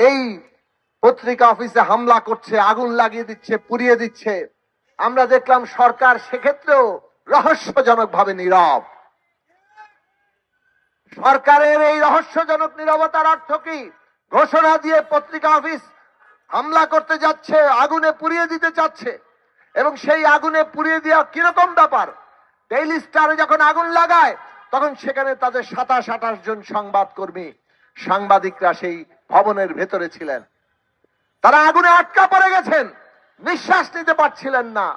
এই পত্রিকা অফিসে হামলা করছে, আগুন লাগিয়ে দিচ্ছে, পুড়িয়ে দিচ্ছে। আমরা দেখলাম সরকার সেক্ষেত্রেও রহস্যজনক ভাবে নীরব। সরকারের এই রহস্যজনক নীরবতার অর্থ কি? ঘোষণা দিয়ে পত্রিকা অফিস হামলা করতে যাচ্ছে, আগুনে পুড়িয়ে দিতে চাচ্ছে, এবং সেই আগুনে পুড়িয়ে দেওয়া কিরকম ব্যাপার? ডেইলি স্টারে যখন আগুন লাগায় তখন সেখানে তাদের 27-28 জন সাংবাদিকরা সেই ভবনের ভেতরে ছিলেন। তারা আগুনে আটকা পড়ে গেছেন, নিঃশ্বাস নিতে পারছিলেন না।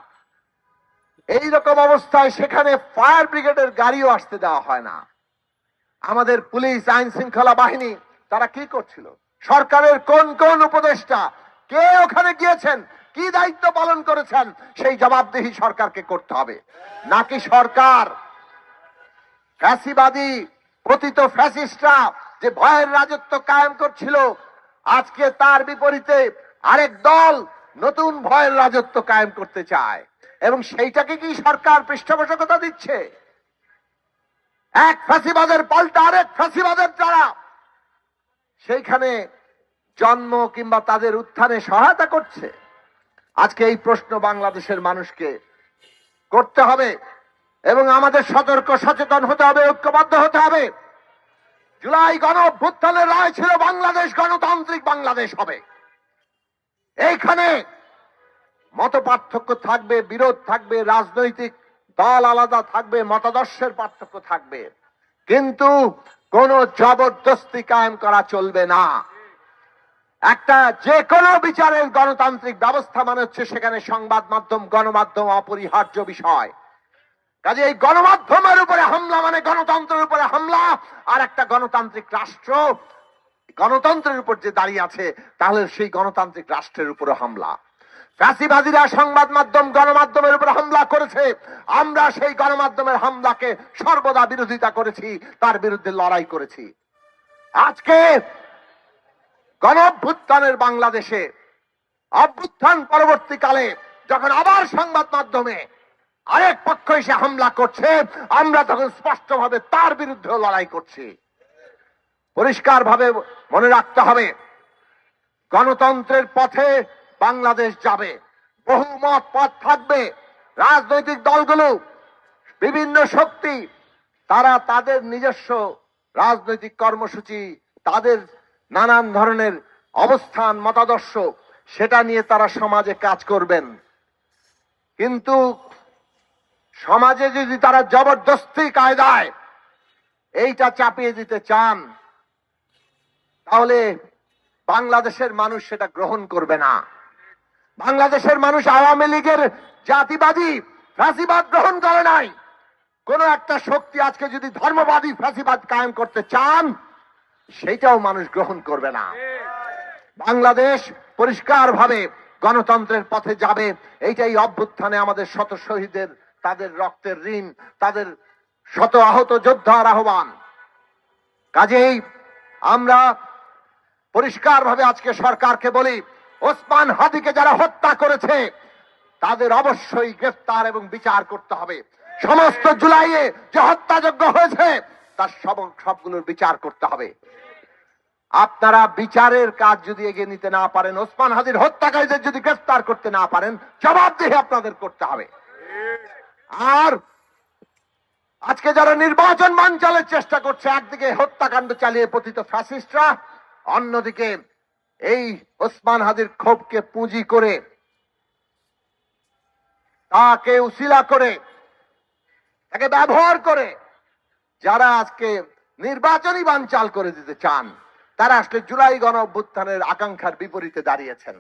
এই রকম অবস্থায় সেখানে ফায়ার ব্রিগেডের গাড়িও আসতে দেওয়া হয় না। আমাদের পুলিশ, আইন শৃঙ্খলা বাহিনী তারা কি করছিল? সরকারের কোন কোন উপদেষ্টা কে ওখানে গিয়েছেন, কি দায়িত্ব পালন করেছেন, সেই জবাবদিহি সরকারকে করতে হবে। নাকি সরকার ফ্যাসিবাদী পতিত ফ্যাসিস্টরা যে ভয়ের রাজত্ব কায়েম করছিল, আজকে তার বিপরীতে আরেক দল নতুন ভয়ের রাজত্ব কায়েম করতে চায়, এবং সেইটাকে কি সরকার পৃষ্ঠপোষকতা দিচ্ছে? এক ফ্যাসিবাদের পাল্টা আরেক ফ্যাসিবাদের দ্বারা সেইখানে জন্ম কিংবা তাদের উত্থানে সহায়তা করছে। আজকে এই প্রশ্ন বাংলাদেশের মানুষকে করতে হবে, এবং আমাদের সতর্ক সচেতন হতে হবে, ঐক্যবদ্ধ হতে হবে। জুলাই গণ অভ্যুত্থানের রায় ছিল বাংলাদেশ গণতান্ত্রিক বাংলাদেশ হবে। এইখানে মত পার্থক্য থাকবে, বিরোধ থাকবে, রাজনৈতিক দল আলাদা থাকবে, মতাদর্শের পার্থক্য থাকবে, কিন্তু কোন জবরদস্তি কায়েম করা চলবে না। একটা যে কোনো বিচারের গণতান্ত্রিক ব্যবস্থা মানে হচ্ছে সেখানে সংবাদ মাধ্যম, গণমাধ্যম অপরিহার্য বিষয়। কাজে এই গণমাধ্যমের উপরে হামলা মানে গণতন্ত্রের উপরে হামলা, আর একটা গণতান্ত্রিক রাষ্ট্র গণতন্ত্রের উপর যে দাঁড়িয়ে আছে তাহলে সেই গণতান্ত্রিক রাষ্ট্রের উপরে হামলা। ফ্যাসিবাদীরা সংবাদ মাধ্যম, গণমাধ্যমের উপর হামলা করেছে, আমরা সেই গণমাধ্যমের হামলাকে সর্বদা বিরোধিতা করেছি, তার বিরুদ্ধে লড়াই করেছি। আজকে গণ অভ্যুত্থানের বাংলাদেশে অভ্যুত্থান পরবর্তীকালে যখন আবার সংবাদ মাধ্যমে আরেক পক্ষ এসে হামলা করছে, আমরা তখন স্পষ্টভাবে তার বিরুদ্ধে লড়াই করছি। পরিষ্কার ভাবে মনে রাখতে হবে, গণতন্ত্রের পথে বাংলাদেশ যাবে, বহুমত পথ থাকবে। রাজনৈতিক দলগুলো, বিভিন্ন শক্তি, তারা তাদের নিজস্ব রাজনৈতিক কর্মসূচি, তাদের নানান ধরনের অবস্থান, মতাদর্শ, সেটা নিয়ে তারা সমাজে কাজ করবেন। কিন্তু সমাজে যদি তারা জবরদস্তি কায়দায় এইটা চাপিয়ে দিতে চান, তাহলে বাংলাদেশের মানুষ সেটা গ্রহণ করবে না। বাংলাদেশের মানুষ আওয়ামী লীগের জাতিবাদী ফ্যাসিবাদ গ্রহণ করে নাই। কোন একটা শক্তি আজকে যদি ধর্মবাদী ফ্যাসিবাদ কায়েম করতে চান, সেইটাও মানুষ গ্রহণ করবে না। বাংলাদেশ পরিষ্কার ভাবে গণতন্ত্রের পথে যাবে। এইটাই অভ্যুত্থানে আমাদের শত শহীদের, তাদের রক্তের ঋণ, তাদের শত আহত যোদ্ধার আহ্বান। কাজেই আমরা পরিষ্কার ভাবে আজকে সরকারকে বলি, ওসমান হাদিকে যারা হত্যা করেছে তাদের অবশ্যই গ্রেফতার এবং বিচার করতে হবে। সমস্ত জুলাইয়ে যে হত্যাযজ্ঞ হয়েছে তার সবগুলোর বিচার করতে হবে। আপনারা বিচারের কাজ যদি এগিয়ে নিতে না পারেন, ওসমান হাদির হত্যাকারীদের যদি গ্রেফতার করতে না পারেন, জবাবদিহি আপনাদের করতে হবে। আর আজকে যারা নির্বাচন বানচালের চেষ্টা করছে, একদিকে হত্যাকাণ্ড চালিয়ে পতিত ফ্যাসিস্টরা, অন্যদিকে এই ওসমান হাদির ক্ষোভকে পুঁজি করে, তাকে উসিলা করে, তাকে ব্যবহার করে যারা আজকে নির্বাচনী বানচাল করে দিতে চান, তারা আসলে জুলাই গণ অভ্যুত্থানের আকাঙ্ক্ষার বিপরীতে দাঁড়িয়েছেন।